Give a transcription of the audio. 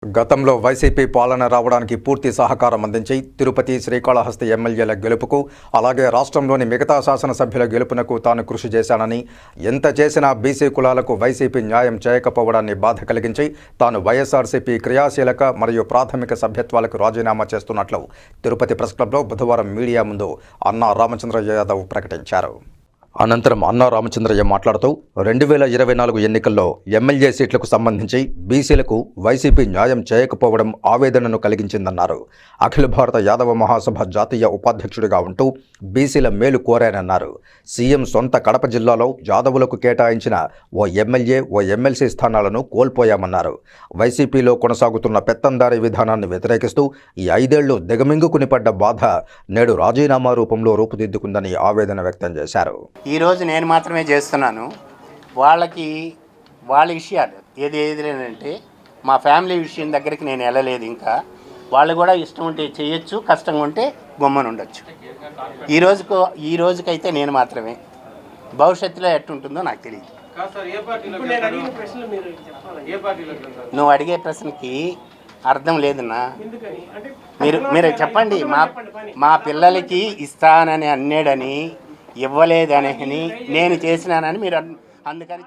గతంలో వైసీపీ పాలన రావడానికి పూర్తి సహకారం అందించి తిరుపతి శ్రీకాళహస్తి ఎమ్మెల్యేల గెలుపుకు అలాగే రాష్ట్రంలోని మిగతా శాసనసభ్యుల గెలుపునకు తాను కృషి చేశానని ఎంత చేసినా బీసీ కులాలకు వైసీపీ న్యాయం చేయకపోవడాన్ని బాధ కలిగించి తాను వైఎస్ఆర్సీపీ క్రియాశీలక మరియు ప్రాథమిక సభ్యత్వాలకు రాజీనామా చేస్తున్నట్లు తిరుపతి ప్రెస్ క్లబ్లో బుధవారం మీడియా ముందు అన్నా రామచంద్రయ్య యాదవ్ ప్రకటించారు. అనంతరం అన్నా రామచంద్రయ్య మాట్లాడుతూ 2024 ఎన్నికల్లో ఎమ్మెల్యే సీట్లకు సంబంధించి బీసీలకు వైసీపీ న్యాయం చేయకపోవడం ఆవేదనను కలిగించిందన్నారు. అఖిల భారత యాదవ మహాసభ జాతీయ ఉపాధ్యక్షుడిగా ఉంటూ బీసీల మేలు కోరానన్నారు. సీఎం సొంత కడప జిల్లాలో యాదవులకు కేటాయించిన ఓ ఎమ్మెల్యే ఓ ఎమ్మెల్సీ స్థానాలను కోల్పోయామన్నారు. వైసీపీలో కొనసాగుతున్న పెత్తందారీ విధానాన్ని వ్యతిరేకిస్తూ ఈ 5 ఏళ్లు దిగమింగుకుని పడ్డ బాధ నేడు రాజీనామా రూపంలో రూపుదిద్దుకుందని ఆవేదన వ్యక్తం చేశారు. ఈరోజు నేను మాత్రమే చేస్తున్నాను. వాళ్ళ విషయాలు ఏదేంటే మా ఫ్యామిలీ విషయం దగ్గరికి నేను వెళ్ళలేదు. ఇంకా వాళ్ళు కూడా ఇష్టం ఉంటే చేయొచ్చు, కష్టంగా ఉంటే గొమ్మను ఉండొచ్చు. ఈ రోజుకైతే నేను మాత్రమే. భవిష్యత్తులో ఎట్టుంటుందో నాకు తెలియదు. నువ్వు అడిగే ప్రశ్నకి అర్థం లేదన్నా. మీరు చెప్పండి. మా పిల్లలకి ఇస్తానని అన్నాడని ఇవ్వలేదని నేను చేసినానని మీరు అందుకని